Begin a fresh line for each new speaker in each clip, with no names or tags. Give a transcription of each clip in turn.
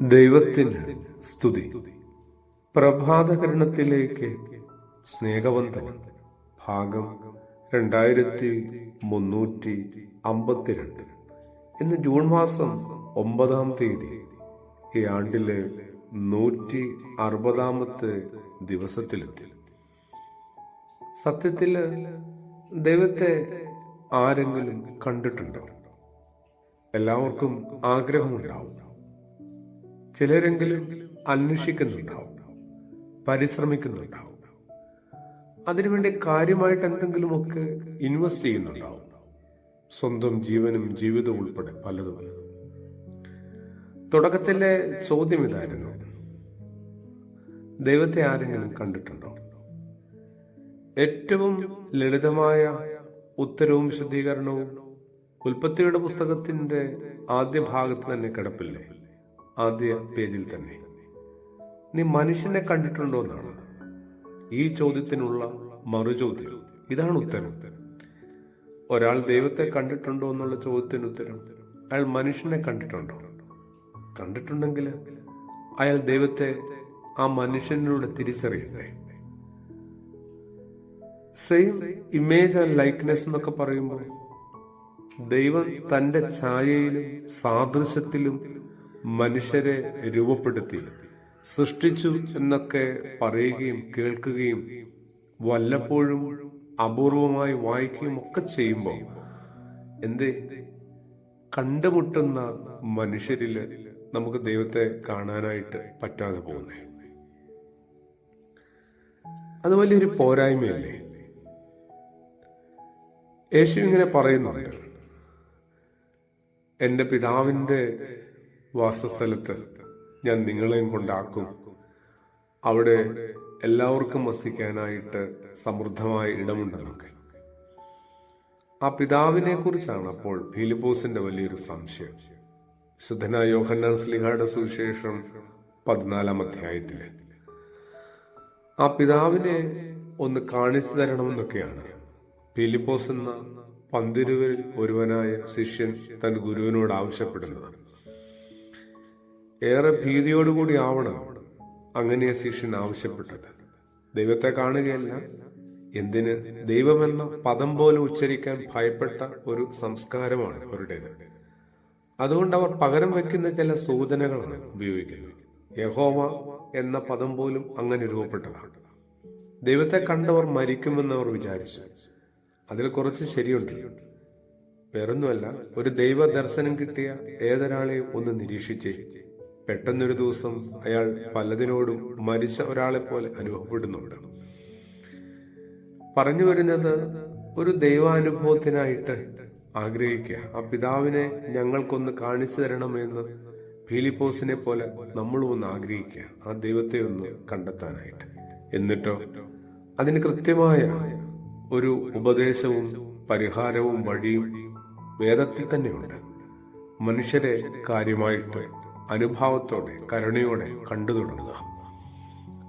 ദൈവത്തിന് സ്തുതി. പ്രഭാതകിരണത്തിലേക്ക് സ്നേഹവന്ദനം. ഭാഗം 2352. ഇന്ന് ജൂൺ മാസം 9-ാം തീയതി. ഈ ആണ്ടിലെ 160-ാമത്തെ ദിവസത്തിലെത്തി. സത്യത്തില് ദൈവത്തെ ആരെങ്കിലും കണ്ടിട്ടുണ്ടോ? എല്ലാവർക്കും ആഗ്രഹമുണ്ടാവും. ചിലരെങ്കിലും അന്വേഷിക്കുന്നുണ്ടാവും, പരിശ്രമിക്കുന്നുണ്ടാവും, അതിനുവേണ്ടി കാര്യമായിട്ട് എന്തെങ്കിലുമൊക്കെ ഇൻവെസ്റ്റ് ചെയ്യുന്നുണ്ടാവും. സ്വന്തം ജീവനും ജീവിതവും ഉൾപ്പെടെ പലതും. തുടക്കത്തിലെ ചോദ്യം ഇതായിരുന്നു: ദൈവത്തെ ആരെങ്കിലും കണ്ടിട്ടുണ്ടോ? ഏറ്റവും ലളിതമായ ഉത്തരവും വിശദീകരണവും ഉൽപ്പത്തിയുടെ പുസ്തകത്തിന്റെ ആദ്യ ഭാഗത്ത് തന്നെ കിടപ്പില്ലേ? ആദ്യ പേജിൽ തന്നെ. നീ മനുഷ്യനെ കണ്ടിട്ടുണ്ടോ എന്നാണ് ഈ ചോദ്യത്തിനുള്ള മറുചോദ്യം. ഇതാണ് ഉത്തരം. ഒരാൾ ദൈവത്തെ കണ്ടിട്ടുണ്ടോ എന്നുള്ള ചോദ്യത്തിന് ഉത്തരം: അയാൾ മനുഷ്യനെ കണ്ടിട്ടുണ്ടോ? കണ്ടിട്ടുണ്ടെങ്കിൽ അയാൾ ദൈവത്തെ ആ മനുഷ്യനിലൂടെ തിരിച്ചറിയട്ടെ. സെയിം ഇമേജ് ആൻഡ് ലൈക്ക്നെസ് എന്നൊക്കെ പറയുമ്പോൾ ദൈവം തന്റെ ഛായയിലും സാദൃശ്യത്തിലും മനുഷ്യരെ രൂപപ്പെടുത്തി സൃഷ്ടിച്ചു എന്നൊക്കെ പറയുകയും കേൾക്കുകയും വല്ലപ്പോഴും അപൂർവമായി വായിക്കുകയും ഒക്കെ ചെയ്യുമ്പോൾ എന്തേ കണ്ടുമുട്ടുന്ന മനുഷ്യരില് നമുക്ക് ദൈവത്തെ കാണാനായിട്ട് പറ്റാതെ പോകുന്നേ? അത് വലിയൊരു പോരായ്മയല്ലേ? യേശു ഇങ്ങനെ പറയുന്നുണ്ട്: എന്റെ പിതാവിന്റെ വാസസ്ഥലത്ത് ഞാൻ നിങ്ങളെയും കൊണ്ടാക്കും. അവിടെ എല്ലാവർക്കും വസിക്കാനായിട്ട് സമൃദ്ധമായ ഇടമുണ്ടെന്നൊക്കെ. ആ പിതാവിനെ കുറിച്ചാണ് അപ്പോൾ ഫിലിപ്പോസിന്റെ വലിയൊരു സംശയം. ശുദ്ധനായ യോഹന്നാൻ ശ്ലീഹായുടെ സുവിശേഷം 14-ാം അധ്യായത്തില് ആ പിതാവിനെ ഒന്ന് കാണിച്ചു തരണമെന്നൊക്കെയാണ് ഫിലിപ്പോസ് എന്ന 12 ഒരുവനായ ശിഷ്യൻ തന്റെ ഗുരുവിനോട് ആവശ്യപ്പെടുന്നത്. ഏറെ ഭീതിയോടുകൂടി ആവണം അങ്ങനെ ശിഷ്യൻ ആവശ്യപ്പെട്ടത്. ദൈവത്തെ കാണുകയല്ല, എന്തിന് ദൈവമെന്ന പദം പോലും ഉച്ചരിക്കാൻ ഭയപ്പെട്ട ഒരു സംസ്കാരമാണ് അവരുടേത്. അതുകൊണ്ട് അവർ പകരം വെക്കുന്ന ചില സൂചനകളാണ് ഉപയോഗിക്കുന്നത്. യഹോവ എന്ന പദം പോലും അങ്ങനെ രൂപപ്പെട്ടതാണ്. ദൈവത്തെ കണ്ടവർ മരിക്കുമെന്ന് അവർ വിചാരിച്ചു. അതിൽ കുറച്ച് ശരിയുണ്ട്. വേറൊന്നുമല്ല, ഒരു ദൈവ ദർശനം കിട്ടിയ ഏതൊരാളെയും ഒന്ന് നിരീക്ഷിച്ചേ. പെട്ടെന്നൊരു ദിവസം അയാൾ പലതിനോടും മരിച്ച ഒരാളെ പോലെ അനുഭവപ്പെടുന്നുണ്ട്. പറഞ്ഞു വരുന്നത്, ഒരു ദൈവാനുഭവത്തിനായിട്ട് ആഗ്രഹിക്കുക. ആ പിതാവിനെ ഞങ്ങൾക്കൊന്ന് കാണിച്ചു തരണമെന്ന് ഫിലിപ്പോസിനെ പോലെ നമ്മളും ഒന്ന് ആഗ്രഹിക്കുക, ആ ദൈവത്തെ ഒന്ന് കണ്ടെത്താനായിട്ട്. എന്നിട്ടോ അതിന് കൃത്യമായ ഒരു ഉപദേശവും പരിഹാരവും വഴിയും വേദത്തിൽ തന്നെയുണ്ട്. മനുഷ്യരെ കാര്യമായിട്ട് അനുഭാവത്തോടെ കരുണയോടെ കണ്ടു തുടങ്ങുക.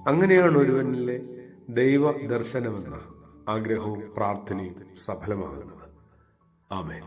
അങ്ങനെയാണ് ഒരുവനിലെ ദൈവ ദർശനമെന്ന ആഗ്രഹവും പ്രാർത്ഥനയും സഫലമാകുന്നത്. ആമേൻ.